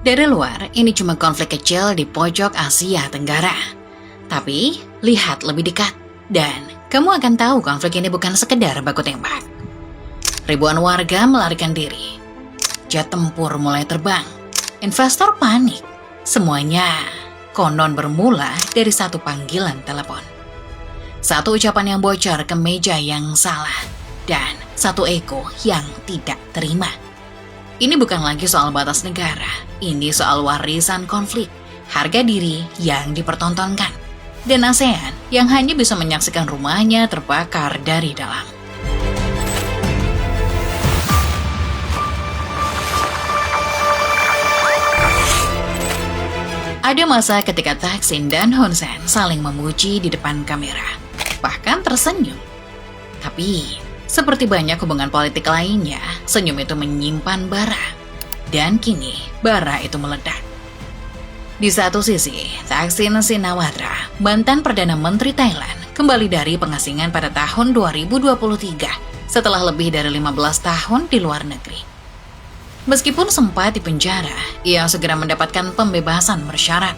Dari luar, ini cuma konflik kecil di pojok Asia Tenggara. Tapi, lihat lebih dekat, dan kamu akan tahu konflik ini bukan sekedar baku tembak. Ribuan warga melarikan diri. Jet tempur mulai terbang. Investor panik. Semuanya konon bermula dari satu panggilan telepon. Satu ucapan yang bocor ke meja yang salah, dan satu eko yang tidak terima. Ini bukan lagi soal batas negara, ini soal warisan konflik, harga diri yang dipertontonkan, dan ASEAN yang hanya bisa menyaksikan rumahnya terbakar dari dalam. Ada masa ketika Thaksin dan Hun Sen saling memuji di depan kamera, bahkan tersenyum. Tapi, seperti banyak hubungan politik lainnya, senyum itu menyimpan bara. Dan kini, bara itu meledak. Di satu sisi, Thaksin Shinawatra, mantan Perdana Menteri Thailand, kembali dari pengasingan pada tahun 2023 setelah lebih dari 15 tahun di luar negeri. Meskipun sempat dipenjara, ia segera mendapatkan pembebasan bersyarat.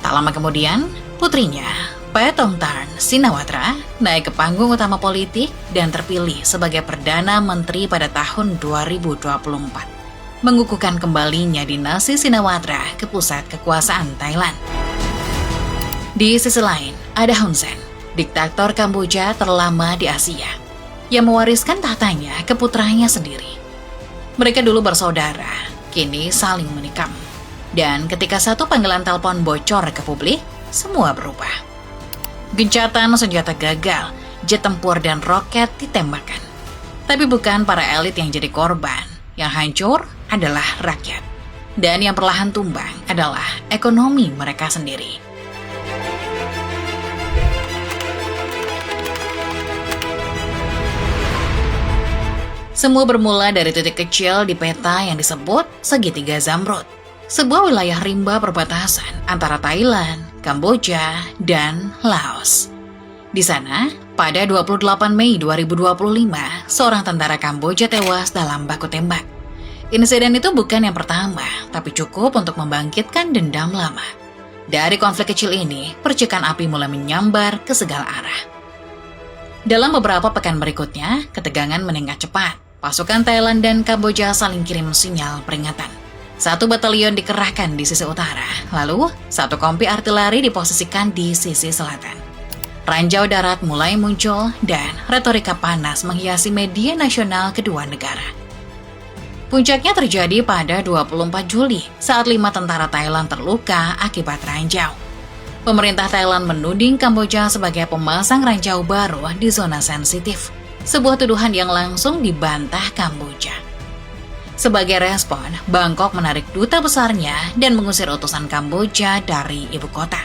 Tak lama kemudian, putrinya, Paetongtarn Shinawatra, naik ke panggung utama politik dan terpilih sebagai Perdana Menteri pada tahun 2024, mengukuhkan kembalinya dinasti Shinawatra ke pusat kekuasaan Thailand. Di sisi lain, ada Hun Sen, diktator Kamboja terlama di Asia, yang mewariskan tahtanya ke putranya sendiri. Mereka dulu bersaudara, kini saling menikam. Dan ketika satu panggilan telepon bocor ke publik, semua berubah. Gencatan senjata gagal, jet tempur dan roket ditembakkan. Tapi bukan para elit yang jadi korban, yang hancur adalah rakyat. Dan yang perlahan tumbang adalah ekonomi mereka sendiri. Semua bermula dari titik kecil di peta yang disebut Segitiga Zamrud, sebuah wilayah rimba perbatasan antara Thailand, Kamboja, dan Laos. Di sana, pada 28 Mei 2025, seorang tentara Kamboja tewas dalam baku tembak. Insiden itu bukan yang pertama, tapi cukup untuk membangkitkan dendam lama. Dari konflik kecil ini, percikan api mulai menyambar ke segala arah. Dalam beberapa pekan berikutnya, ketegangan meningkat cepat. Pasukan Thailand dan Kamboja saling kirim sinyal peringatan. Satu batalion dikerahkan di sisi utara, lalu satu kompi artileri diposisikan di sisi selatan. Ranjau darat mulai muncul dan retorika panas menghiasi media nasional kedua negara. Puncaknya terjadi pada 24 Juli saat 5 tentara Thailand terluka akibat ranjau. Pemerintah Thailand menuding Kamboja sebagai pemasang ranjau baru di zona sensitif. Sebuah tuduhan yang langsung dibantah Kamboja. Sebagai respon, Bangkok menarik duta besarnya dan mengusir utusan Kamboja dari ibu kota.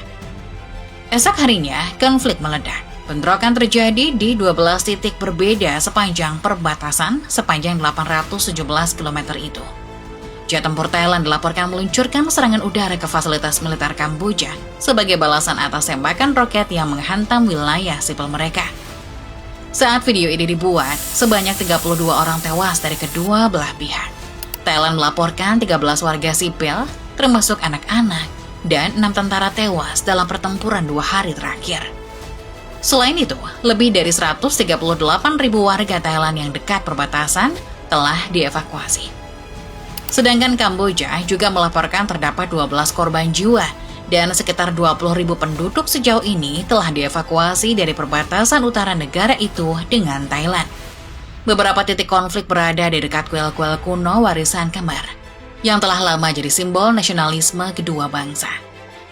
Esok harinya, konflik meledak. Bentrokan terjadi di 12 titik berbeda sepanjang perbatasan sepanjang 817 km itu. Jet tempur Thailand dilaporkan meluncurkan serangan udara ke fasilitas militer Kamboja sebagai balasan atas tembakan roket yang menghantam wilayah sipil mereka. Saat video ini dibuat, sebanyak 32 orang tewas dari kedua belah pihak. Thailand melaporkan 13 warga sipil, termasuk anak-anak, dan 6 tentara tewas dalam pertempuran 2 hari terakhir. Selain itu, lebih dari 138.000 warga Thailand yang dekat perbatasan telah dievakuasi. Sedangkan Kamboja juga melaporkan terdapat 12 korban jiwa, dan sekitar 20.000 penduduk sejauh ini telah dievakuasi dari perbatasan utara negara itu dengan Thailand. Beberapa titik konflik berada di dekat kuil-kuil kuno warisan Khmer, yang telah lama jadi simbol nasionalisme kedua bangsa.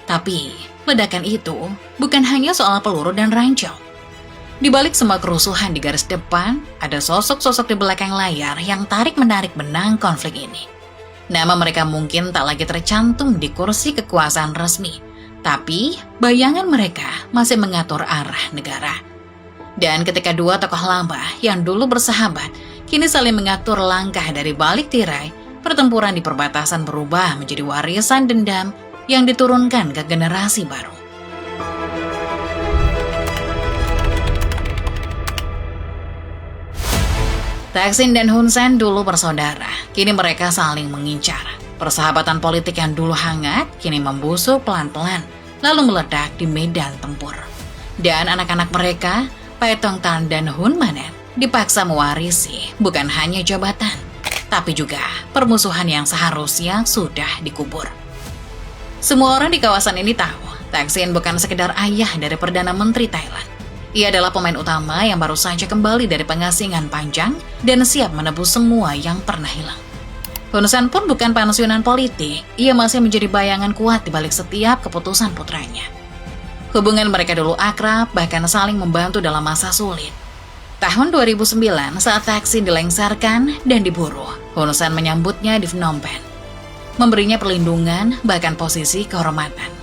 Tapi, ledakan itu bukan hanya soal peluru dan ranjau. Di balik semua kerusuhan di garis depan, ada sosok-sosok di belakang layar yang tarik-menarik benang konflik ini. Nama mereka mungkin tak lagi tercantum di kursi kekuasaan resmi, tapi bayangan mereka masih mengatur arah negara. Dan ketika dua tokoh lama yang dulu bersahabat, kini saling mengatur langkah dari balik tirai, pertempuran di perbatasan berubah menjadi warisan dendam yang diturunkan ke generasi baru. Thaksin dan Hun Sen dulu bersaudara, kini mereka saling mengincar. Persahabatan politik yang dulu hangat kini membusuk pelan-pelan, lalu meledak di medan tempur. Dan anak-anak mereka, Pae Tong Tan dan Hun Manet, dipaksa mewarisi bukan hanya jabatan, tapi juga permusuhan yang seharusnya sudah dikubur. Semua orang di kawasan ini tahu, Thaksin bukan sekedar ayah dari Perdana Menteri Thailand. Ia adalah pemain utama yang baru saja kembali dari pengasingan panjang dan siap menebus semua yang pernah hilang. Hun Sen pun bukan pensiunan politik, ia masih menjadi bayangan kuat di balik setiap keputusan putranya. Hubungan mereka dulu akrab, bahkan saling membantu dalam masa sulit. Tahun 2009, saat Thaksin dilengsarkan dan diburu, Hun Sen menyambutnya di Phnom Penh, memberinya perlindungan, bahkan posisi kehormatan.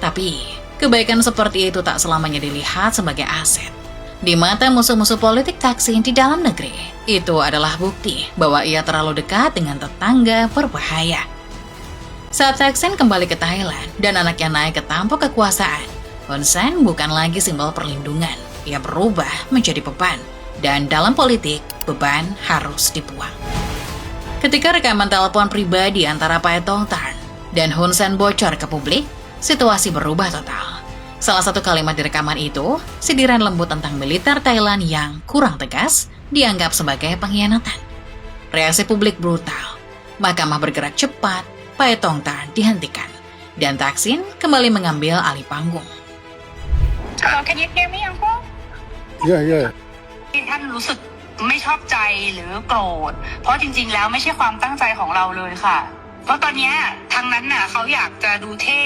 Tapi, kebaikan seperti itu tak selamanya dilihat sebagai aset. Di mata musuh-musuh politik Thaksin di dalam negeri, itu adalah bukti bahwa ia terlalu dekat dengan tetangga berbahaya. Saat Thaksin kembali ke Thailand dan anaknya naik ke tampuk kekuasaan, Hun Sen bukan lagi simbol perlindungan. Ia berubah menjadi beban, dan dalam politik, beban harus dibuang. Ketika rekaman telepon pribadi antara Pae Tong Tan dan Hun Sen bocor ke publik, situasi berubah total. Salah satu kalimat di rekaman itu, sindiran lembut tentang militer Thailand yang kurang tegas, dianggap sebagai pengkhianatan. Reaksi publik brutal. Mahkamah bergerak cepat, Pae Tong Tan dihentikan, dan Thaksin kembali mengambil alih panggung. Can you hear me, Uncle? Yeah. ท่านรู้สึกไม่ชอบใจหรือโกรธเพราะจริงๆแล้วไม่ใช่ความตั้งใจของเราเลยค่ะเพราะตอนเนี้ยทางนั้นน่ะเขาอยากจะดูเท่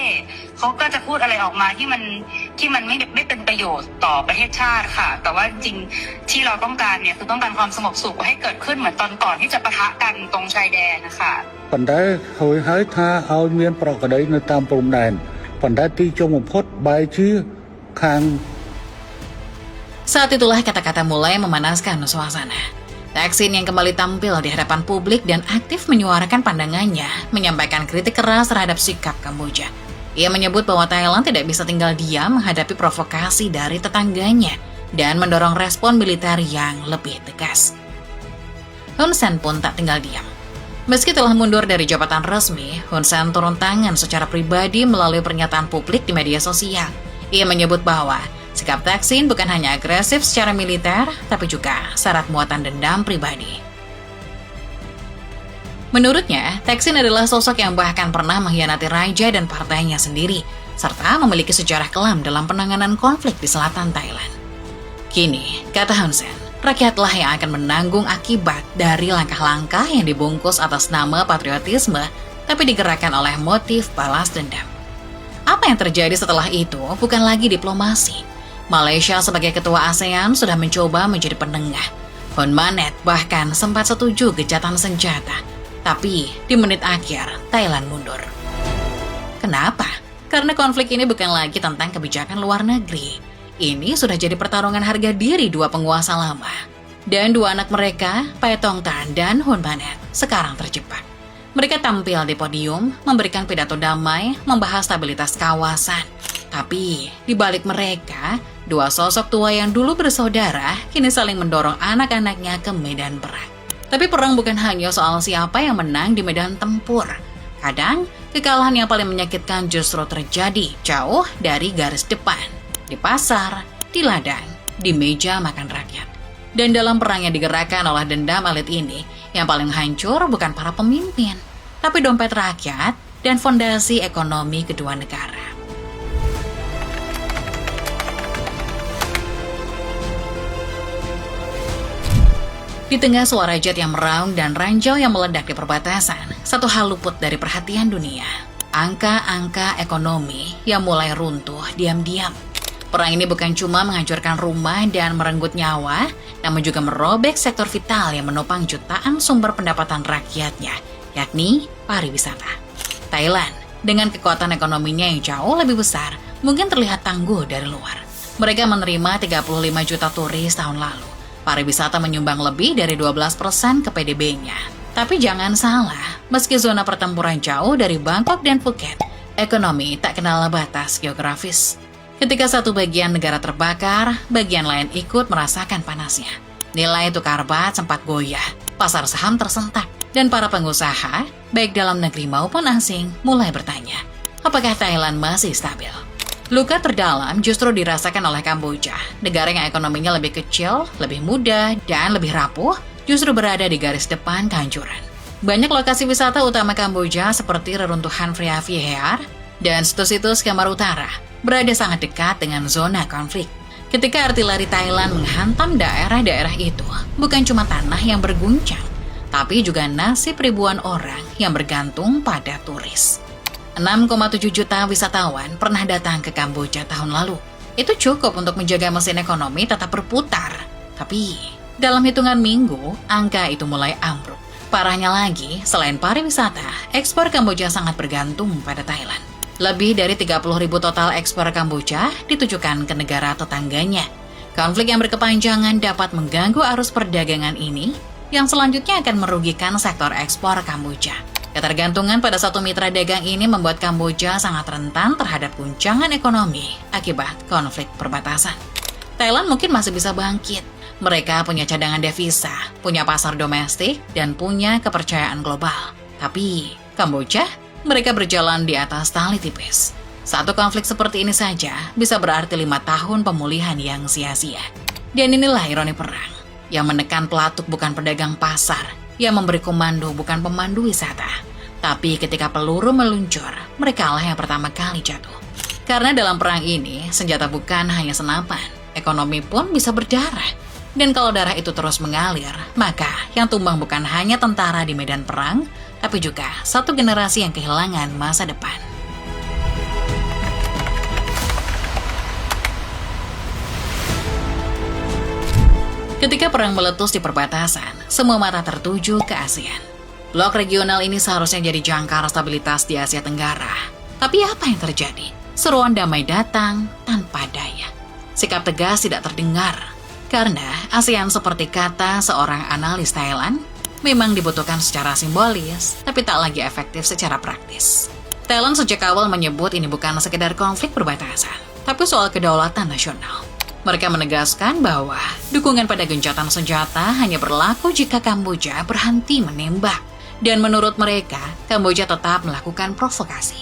เขาก็จะพูดอะไรออกมาที่มันไม่เป็นประโยชน์ต่อประเทศชาติค่ะแต่ว่าจริงๆที่เราต้องการเนี่ยคือต้องการความสงบสุขให้เกิดขึ้นเหมือนตอนก่อนที่จะปะทะกันตรงชายแดนนะคะប៉ុន្តែហើយថាឲ្យមានប្រកបដីនៅតាមព្រំដែនប៉ុន្តែទីចុងបំផុតបែរជាខាង Saat itulah kata-kata mulai memanaskan suasana. Thaksin yang kembali tampil di hadapan publik dan aktif menyuarakan pandangannya, menyampaikan kritik keras terhadap sikap Kamboja. Ia menyebut bahwa Thailand tidak bisa tinggal diam menghadapi provokasi dari tetangganya dan mendorong respon militer yang lebih tegas. Hun Sen pun tak tinggal diam. Meski telah mundur dari jabatan resmi, Hun Sen turun tangan secara pribadi melalui pernyataan publik di media sosial. Ia menyebut bahwa sikap Thaksin bukan hanya agresif secara militer, tapi juga syarat muatan dendam pribadi. Menurutnya, Thaksin adalah sosok yang bahkan pernah mengkhianati raja dan partainya sendiri, serta memiliki sejarah kelam dalam penanganan konflik di selatan Thailand. Kini, kata Hun Sen, rakyatlah yang akan menanggung akibat dari langkah-langkah yang dibungkus atas nama patriotisme, tapi digerakkan oleh motif balas dendam. Apa yang terjadi setelah itu bukan lagi diplomasi. Malaysia sebagai ketua ASEAN sudah mencoba menjadi penengah. Hun Manet bahkan sempat setuju gencatan senjata. Tapi di menit akhir, Thailand mundur. Kenapa? Karena konflik ini bukan lagi tentang kebijakan luar negeri. Ini sudah jadi pertarungan harga diri dua penguasa lama. Dan dua anak mereka, Pae Tong Tan dan Hun Manet, sekarang terjebak. Mereka tampil di podium, memberikan pidato damai, membahas stabilitas kawasan. Tapi, di balik mereka, dua sosok tua yang dulu bersaudara kini saling mendorong anak-anaknya ke medan perang. Tapi perang bukan hanya soal siapa yang menang di medan tempur. Kadang, kekalahan yang paling menyakitkan justru terjadi jauh dari garis depan. Di pasar, di ladang, di meja makan rakyat. Dan dalam perang yang digerakkan oleh dendam elit ini, yang paling hancur bukan para pemimpin, tapi dompet rakyat dan fondasi ekonomi kedua negara. Di tengah suara jet yang meraung dan ranjau yang meledak di perbatasan, satu hal luput dari perhatian dunia. Angka-angka ekonomi yang mulai runtuh diam-diam. Perang ini bukan cuma menghancurkan rumah dan merenggut nyawa, namun juga merobek sektor vital yang menopang jutaan sumber pendapatan rakyatnya, yakni pariwisata. Thailand, dengan kekuatan ekonominya yang jauh lebih besar, mungkin terlihat tangguh dari luar. Mereka menerima 35 juta turis tahun lalu. Pariwisata menyumbang lebih dari 12% ke PDB-nya. Tapi jangan salah, meski zona pertempuran jauh dari Bangkok dan Phuket, ekonomi tak kenal batas geografis. Ketika satu bagian negara terbakar, bagian lain ikut merasakan panasnya. Nilai tukar baht sempat goyah, pasar saham tersentak, Dan para pengusaha, baik dalam negeri maupun asing, mulai bertanya, apakah Thailand masih stabil? Luka terdalam justru dirasakan oleh Kamboja, negara yang ekonominya lebih kecil, lebih muda, dan lebih rapuh, justru berada di garis depan kehancuran. Banyak lokasi wisata utama Kamboja seperti reruntuhan Phra Vihear dan situs-situs Khmer Utara berada sangat dekat dengan zona konflik. Ketika artileri Thailand menghantam daerah-daerah itu, bukan cuma tanah yang berguncang, tapi juga nasib ribuan orang yang bergantung pada turis. 6,7 juta wisatawan pernah datang ke Kamboja tahun lalu. Itu cukup untuk menjaga mesin ekonomi tetap berputar. Tapi, dalam hitungan minggu, angka itu mulai ambruk. Parahnya lagi, selain pariwisata, ekspor Kamboja sangat bergantung pada Thailand. Lebih dari 30.000 total ekspor Kamboja ditujukan ke negara tetangganya. Konflik yang berkepanjangan dapat mengganggu arus perdagangan ini, yang selanjutnya akan merugikan sektor ekspor Kamboja. Ketergantungan pada satu mitra dagang ini membuat Kamboja sangat rentan terhadap guncangan ekonomi akibat konflik perbatasan. Thailand mungkin masih bisa bangkit. Mereka punya cadangan devisa, punya pasar domestik, dan punya kepercayaan global. Tapi, Kamboja, mereka berjalan di atas tali tipis. Satu konflik seperti ini saja bisa berarti 5 tahun pemulihan yang sia-sia. Dan inilah ironi perang, yang menekan pelatuk bukan pedagang pasar, yang memberi komando bukan pemandu wisata. Tapi ketika peluru meluncur, mereka lah yang pertama kali jatuh. Karena dalam perang ini, senjata bukan hanya senapan, ekonomi pun bisa berdarah. Dan kalau darah itu terus mengalir, maka yang tumbang bukan hanya tentara di medan perang, tapi juga satu generasi yang kehilangan masa depan. Ketika perang meletus di perbatasan, semua mata tertuju ke ASEAN. Blok regional ini seharusnya jadi jangkar stabilitas di Asia Tenggara. Tapi apa yang terjadi? Seruan damai datang tanpa daya. Sikap tegas tidak terdengar. Karena ASEAN seperti kata seorang analis Thailand, memang dibutuhkan secara simbolis, tapi tak lagi efektif secara praktis. Thailand sejak awal menyebut ini bukan sekedar konflik perbatasan, tapi soal kedaulatan nasional. Mereka menegaskan bahwa dukungan pada gencatan senjata hanya berlaku jika Kamboja berhenti menembak. Dan menurut mereka, Kamboja tetap melakukan provokasi.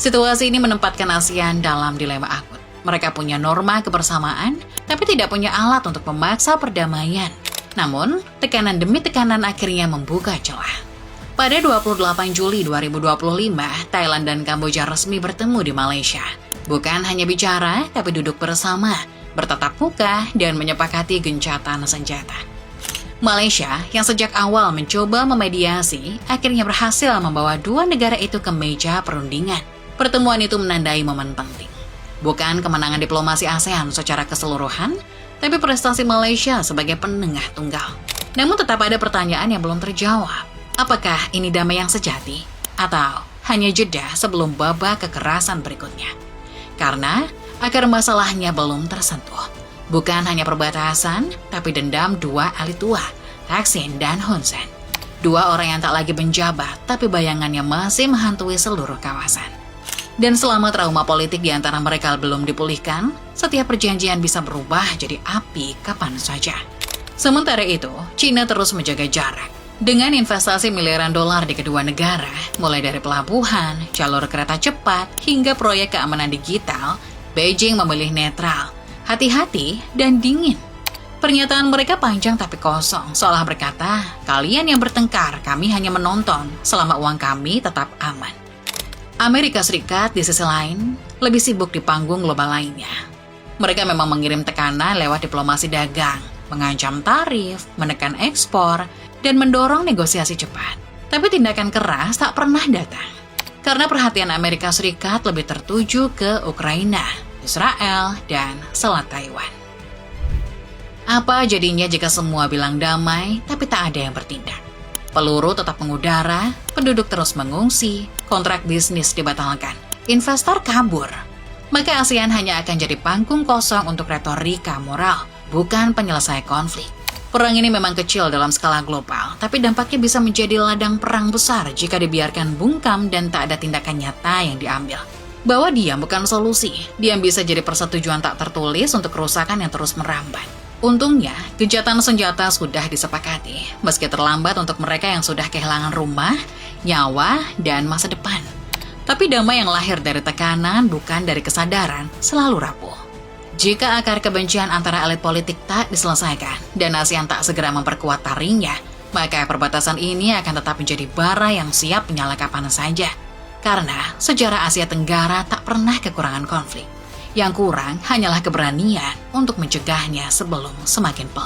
Situasi ini menempatkan ASEAN dalam dilema akut. Mereka punya norma kebersamaan, tapi tidak punya alat untuk memaksa perdamaian. Namun, tekanan demi tekanan akhirnya membuka celah. Pada 28 Juli 2025, Thailand dan Kamboja resmi bertemu di Malaysia. Bukan hanya bicara, tapi duduk bersama, bertatap muka, dan menyepakati gencatan senjata. Malaysia, yang sejak awal mencoba memediasi, akhirnya berhasil membawa dua negara itu ke meja perundingan. Pertemuan itu menandai momen penting. Bukan kemenangan diplomasi ASEAN secara keseluruhan, tapi prestasi Malaysia sebagai penengah tunggal. Namun tetap ada pertanyaan yang belum terjawab. Apakah ini damai yang sejati? Atau hanya jeda sebelum babak kekerasan berikutnya? Karena akar masalahnya belum tersentuh. Bukan hanya perbatasan, tapi dendam dua elit tua, Thaksin dan Hun Sen. Dua orang yang tak lagi menjabat, tapi bayangannya masih menghantui seluruh kawasan. Dan selama trauma politik di antara mereka belum dipulihkan, setiap perjanjian bisa berubah jadi api kapan saja. Sementara itu, China terus menjaga jarak. Dengan investasi miliaran dolar di kedua negara, mulai dari pelabuhan, jalur kereta cepat, hingga proyek keamanan digital, Beijing memilih netral, hati-hati, dan dingin. Pernyataan mereka panjang tapi kosong, seolah berkata, kalian yang bertengkar, kami hanya menonton, selama uang kami tetap aman. Amerika Serikat di sisi lain, lebih sibuk di panggung global lainnya. Mereka memang mengirim tekanan lewat diplomasi dagang, mengancam tarif, menekan ekspor, dan mendorong negosiasi cepat. Tapi tindakan keras tak pernah datang. Karena perhatian Amerika Serikat lebih tertuju ke Ukraina, Israel, dan Selat Taiwan. Apa jadinya jika semua bilang damai, tapi tak ada yang bertindak? Peluru tetap mengudara, penduduk terus mengungsi, kontrak bisnis dibatalkan, investor kabur. Maka ASEAN hanya akan jadi panggung kosong untuk retorika moral, bukan penyelesai konflik. Perang ini memang kecil dalam skala global, tapi dampaknya bisa menjadi ladang perang besar jika dibiarkan bungkam dan tak ada tindakan nyata yang diambil. Bahwa diam bukan solusi, diam bisa jadi persetujuan tak tertulis untuk kerusakan yang terus merambat. Untungnya, gencatan senjata sudah disepakati, meski terlambat untuk mereka yang sudah kehilangan rumah, nyawa, dan masa depan. Tapi damai yang lahir dari tekanan, bukan dari kesadaran, selalu rapuh. Jika akar kebencian antara elit politik tak diselesaikan, dan ASEAN tak segera memperkuat taringnya, maka perbatasan ini akan tetap menjadi bara yang siap menyala kapan saja. Karena sejarah Asia Tenggara tak pernah kekurangan konflik. Yang kurang hanyalah keberanian untuk mencegahnya sebelum semakin pelik.